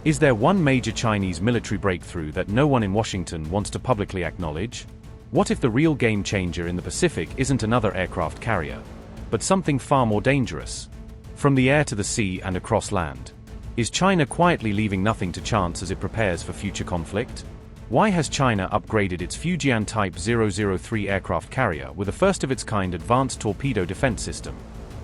Is there one major Chinese military breakthrough that no one in Washington wants to publicly acknowledge? What if the real game changer in the Pacific isn't another aircraft carrier, but something far more dangerous? From the air to the sea and across land. Is China quietly leaving nothing to chance as it prepares for future conflict? Why has China upgraded its Fujian Type 003 aircraft carrier with a first-of-its-kind advanced torpedo defense system?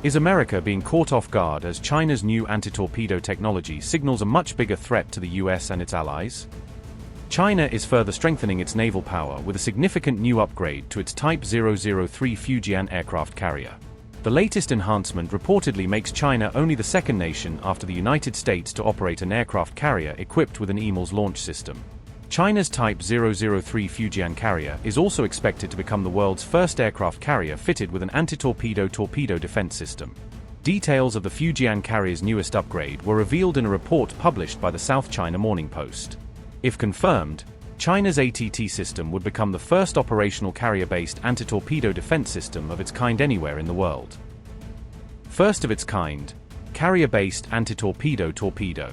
Is America being caught off guard as China's new anti-torpedo technology signals a much bigger threat to the US and its allies? China is further strengthening its naval power with a significant new upgrade to its Type 003 Fujian aircraft carrier. The latest enhancement reportedly makes China only the second nation after the United States to operate an aircraft carrier equipped with an EMLS launch system. China's Type 003 Fujian carrier is also expected to become the world's first aircraft carrier fitted with an anti-torpedo torpedo defense system. Details of the Fujian carrier's newest upgrade were revealed in a report published by the South China Morning Post. If confirmed, China's ATT system would become the first operational carrier-based anti-torpedo defense system of its kind anywhere in the world. First of its kind, carrier-based anti-torpedo torpedo.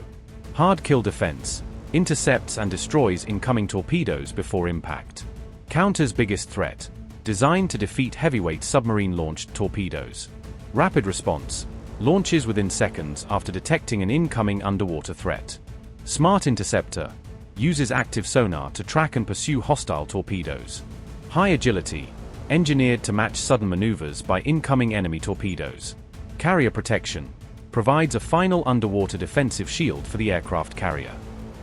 Hard kill defense. Intercepts and destroys incoming torpedoes before impact. Counters biggest threat. Designed to defeat heavyweight submarine-launched torpedoes. Rapid response. Launches within seconds after detecting an incoming underwater threat. Smart interceptor. Uses active sonar to track and pursue hostile torpedoes. High agility. Engineered to match sudden maneuvers by incoming enemy torpedoes. Carrier protection. Provides a final underwater defensive shield for the aircraft carrier.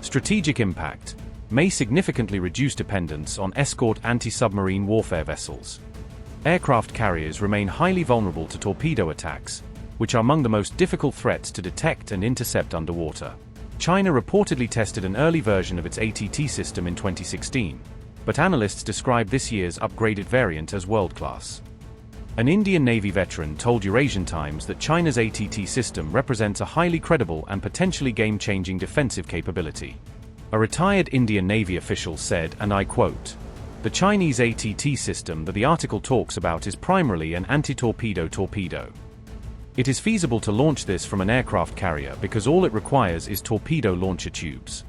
Strategic impact. May significantly reduce dependence on escort anti-submarine warfare vessels. Aircraft carriers remain highly vulnerable to torpedo attacks, which are among the most difficult threats to detect and intercept underwater. China reportedly tested an early version of its ATT system in 2016, but analysts describe this year's upgraded variant as world-class. An Indian Navy veteran told Eurasian Times that China's ATT system represents a highly credible and potentially game-changing defensive capability. A retired Indian Navy official said, and I quote, "The Chinese ATT system that the article talks about is primarily an anti-torpedo torpedo. It is feasible to launch this from an aircraft carrier because all it requires is torpedo launcher tubes.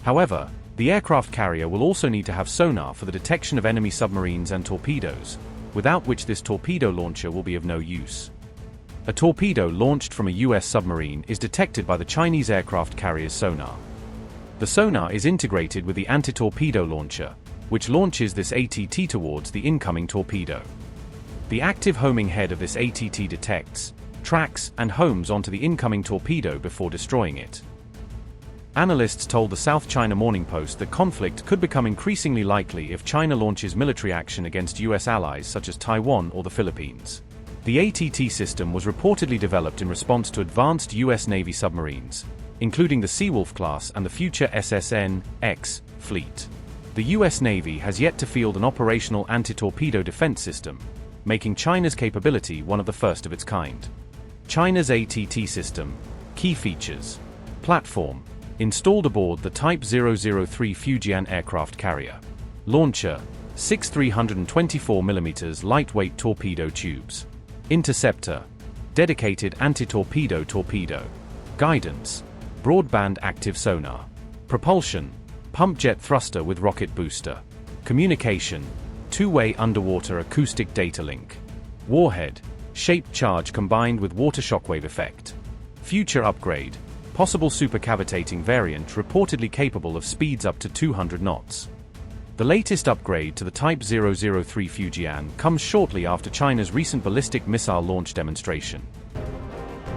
However, the aircraft carrier will also need to have sonar for the detection of enemy submarines and torpedoes, without which this torpedo launcher will be of no use. A torpedo launched from a US submarine is detected by the Chinese aircraft carrier's sonar. The sonar is integrated with the anti-torpedo launcher, which launches this ATT towards the incoming torpedo. The active homing head of this ATT detects, tracks, and homes onto the incoming torpedo before destroying it." Analysts told the South China Morning Post that conflict could become increasingly likely if China launches military action against US allies such as Taiwan or the Philippines. The ATT system was reportedly developed in response to advanced US Navy submarines, including the Seawolf class and the future SSN-X fleet. The US Navy has yet to field an operational anti-torpedo defense system, making China's capability one of the first of its kind. China's ATT system. Key features. Platform. Installed aboard the Type 003 Fujian aircraft carrier. Launcher. 6 324mm lightweight torpedo tubes. Interceptor. Dedicated anti-torpedo torpedo. Guidance. Broadband active sonar. Propulsion. Pump jet thruster with rocket booster. Communication. Two-way underwater acoustic data link. Warhead. Shaped charge combined with water shockwave effect. Future upgrade. Possible supercavitating variant reportedly capable of speeds up to 200 knots. The latest upgrade to the Type 003 Fujian comes shortly after China's recent ballistic missile launch demonstration.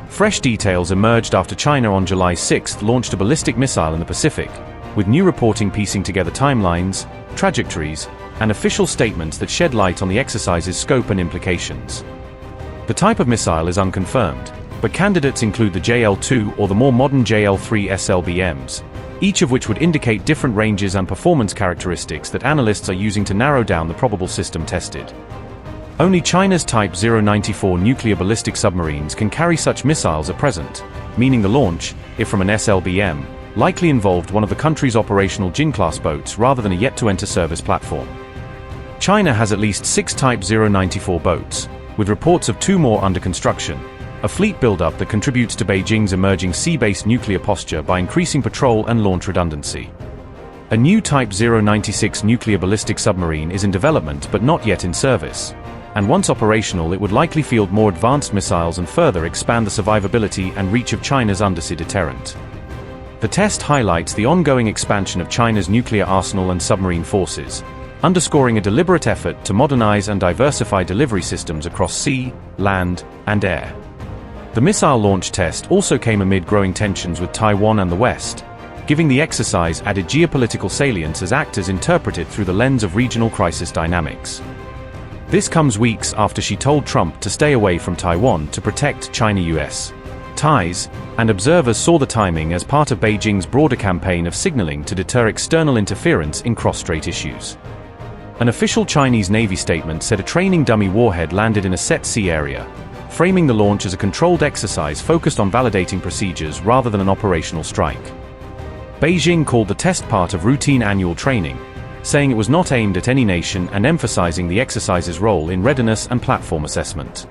Fresh details emerged after China on July 6 launched a ballistic missile in the Pacific, with new reporting piecing together timelines, trajectories, and official statements that shed light on the exercise's scope and implications. The type of missile is unconfirmed, but candidates include the JL-2 or the more modern JL-3 SLBMs, each of which would indicate different ranges and performance characteristics that analysts are using to narrow down the probable system tested. Only China's Type 094 nuclear ballistic submarines can carry such missiles at present, meaning the launch, if from an SLBM, likely involved one of the country's operational Jin-class boats rather than a yet-to-enter service platform. China has at least 6 Type 094 boats, with reports of 2 more under construction, a fleet buildup that contributes to Beijing's emerging sea-based nuclear posture by increasing patrol and launch redundancy. A new Type 096 nuclear ballistic submarine is in development but not yet in service, and once operational it would likely field more advanced missiles and further expand the survivability and reach of China's undersea deterrent. The test highlights the ongoing expansion of China's nuclear arsenal and submarine forces, underscoring a deliberate effort to modernize and diversify delivery systems across sea, land, and air. The missile launch test also came amid growing tensions with Taiwan and the West, giving the exercise added geopolitical salience as actors interpret it through the lens of regional crisis dynamics. This comes weeks after she told Trump to stay away from Taiwan to protect China-US ties, and observers saw the timing as part of Beijing's broader campaign of signaling to deter external interference in cross-strait issues. An official Chinese Navy statement said a training dummy warhead landed in a set sea area, framing the launch as a controlled exercise focused on validating procedures rather than an operational strike. Beijing called the test part of routine annual training, saying it was not aimed at any nation and emphasizing the exercise's role in readiness and platform assessment.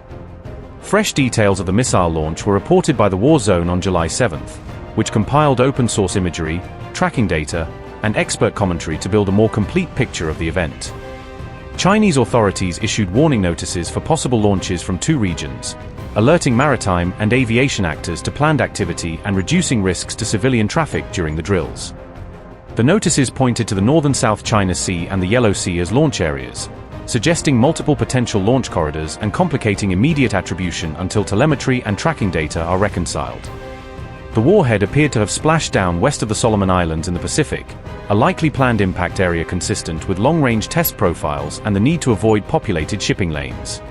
Fresh details of the missile launch were reported by the War Zone on July 7th, which compiled open-source imagery, tracking data, and expert commentary to build a more complete picture of the event. Chinese authorities issued warning notices for possible launches from 2 regions, alerting maritime and aviation actors to planned activity and reducing risks to civilian traffic during the drills. The notices pointed to the northern South China Sea and the Yellow Sea as launch areas, suggesting multiple potential launch corridors and complicating immediate attribution until telemetry and tracking data are reconciled. The warhead appeared to have splashed down west of the Solomon Islands in the Pacific, a likely planned impact area consistent with long-range test profiles and the need to avoid populated shipping lanes.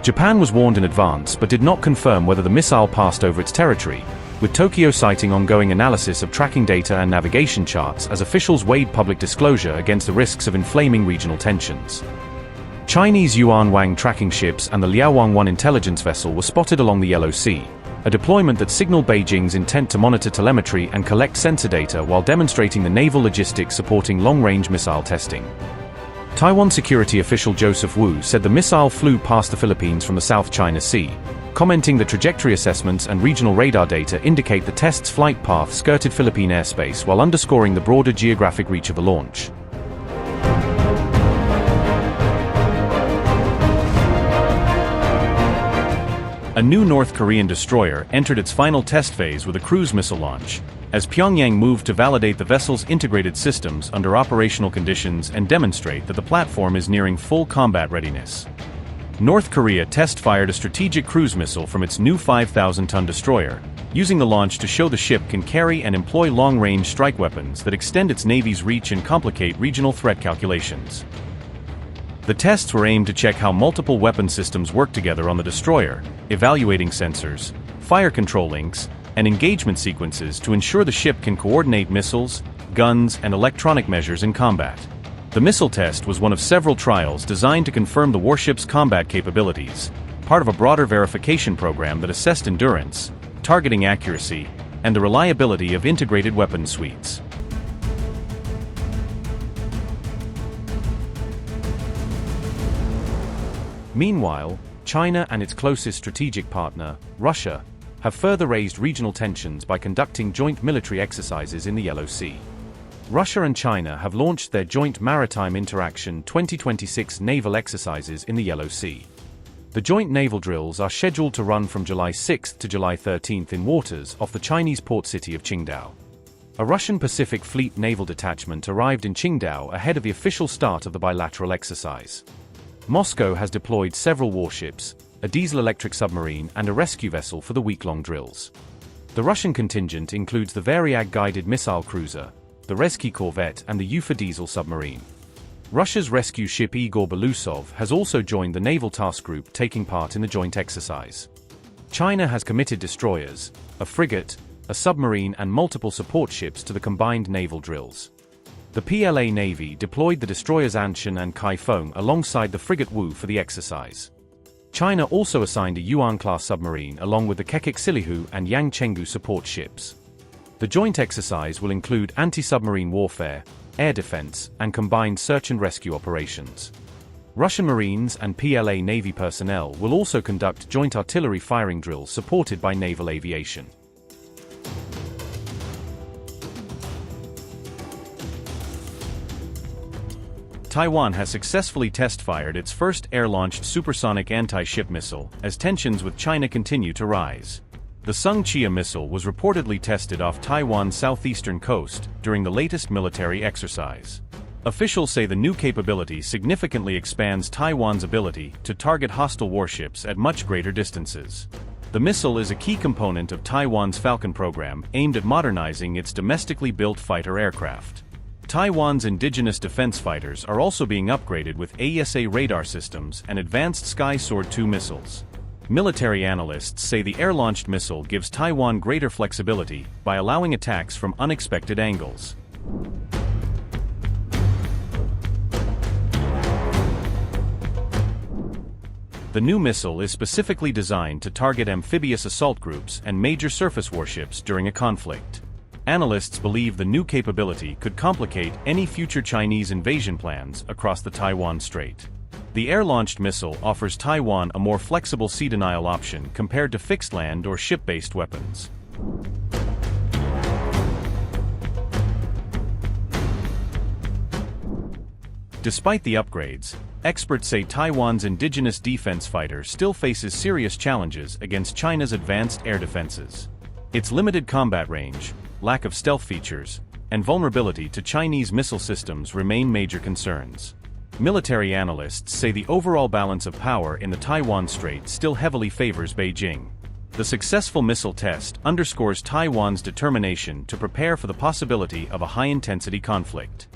Japan was warned in advance but did not confirm whether the missile passed over its territory, with Tokyo citing ongoing analysis of tracking data and navigation charts as officials weighed public disclosure against the risks of inflaming regional tensions. Chinese Yuan-Wang tracking ships and the Liaowang-1 intelligence vessel were spotted along the Yellow Sea, a deployment that signaled Beijing's intent to monitor telemetry and collect sensor data while demonstrating the naval logistics supporting long-range missile testing. Taiwan security official Joseph Wu said the missile flew past the Philippines from the South China Sea, commenting the trajectory assessments and regional radar data indicate the test's flight path skirted Philippine airspace while underscoring the broader geographic reach of the launch. A new North Korean destroyer entered its final test phase with a cruise missile launch, as Pyongyang moved to validate the vessel's integrated systems under operational conditions and demonstrate that the platform is nearing full combat readiness. North Korea test-fired a strategic cruise missile from its new 5,000-ton destroyer, using the launch to show the ship can carry and employ long-range strike weapons that extend its Navy's reach and complicate regional threat calculations. The tests were aimed to check how multiple weapon systems work together on the destroyer, evaluating sensors, fire control links, and engagement sequences to ensure the ship can coordinate missiles, guns, and electronic measures in combat. The missile test was one of several trials designed to confirm the warship's combat capabilities, part of a broader verification program that assessed endurance, targeting accuracy, and the reliability of integrated weapon suites. Meanwhile, China and its closest strategic partner, Russia, have further raised regional tensions by conducting joint military exercises in the Yellow Sea. Russia and China have launched their joint Maritime Interaction 2026 naval exercises in the Yellow Sea. The joint naval drills are scheduled to run from July 6 to July 13 in waters off the Chinese port city of Qingdao. A Russian Pacific Fleet naval detachment arrived in Qingdao ahead of the official start of the bilateral exercise. Moscow has deployed several warships, a diesel-electric submarine and a rescue vessel for the week-long drills. The Russian contingent includes the Varyag-guided missile cruiser, the Rezki corvette and the Ufa diesel submarine. Russia's rescue ship Igor Belousov has also joined the naval task group taking part in the joint exercise. China has committed destroyers, a frigate, a submarine and multiple support ships to the combined naval drills. The PLA Navy deployed the destroyers Anshan and Kaifeng alongside the frigate Wu for the exercise. China also assigned a Yuan-class submarine along with the Kekik Silihu and Yang Chengdu support ships. The joint exercise will include anti-submarine warfare, air defense, and combined search and rescue operations. Russian Marines and PLA Navy personnel will also conduct joint artillery firing drills supported by naval aviation. Taiwan has successfully test-fired its first air-launched supersonic anti-ship missile, as tensions with China continue to rise. The Sung-Chia missile was reportedly tested off Taiwan's southeastern coast during the latest military exercise. Officials say the new capability significantly expands Taiwan's ability to target hostile warships at much greater distances. The missile is a key component of Taiwan's Falcon program, aimed at modernizing its domestically built fighter aircraft. Taiwan's indigenous defense fighters are also being upgraded with AESA radar systems and advanced Sky Sword 2 missiles. Military analysts say the air-launched missile gives Taiwan greater flexibility by allowing attacks from unexpected angles. The new missile is specifically designed to target amphibious assault groups and major surface warships during a conflict. Analysts believe the new capability could complicate any future Chinese invasion plans across the Taiwan Strait. The air-launched missile offers Taiwan a more flexible sea denial option compared to fixed land or ship-based weapons. Despite the upgrades, experts say Taiwan's indigenous defense fighter still faces serious challenges against China's advanced air defenses. Its limited combat range, lack of stealth features, and vulnerability to Chinese missile systems remain major concerns. Military analysts say the overall balance of power in the Taiwan Strait still heavily favors Beijing. The successful missile test underscores Taiwan's determination to prepare for the possibility of a high-intensity conflict.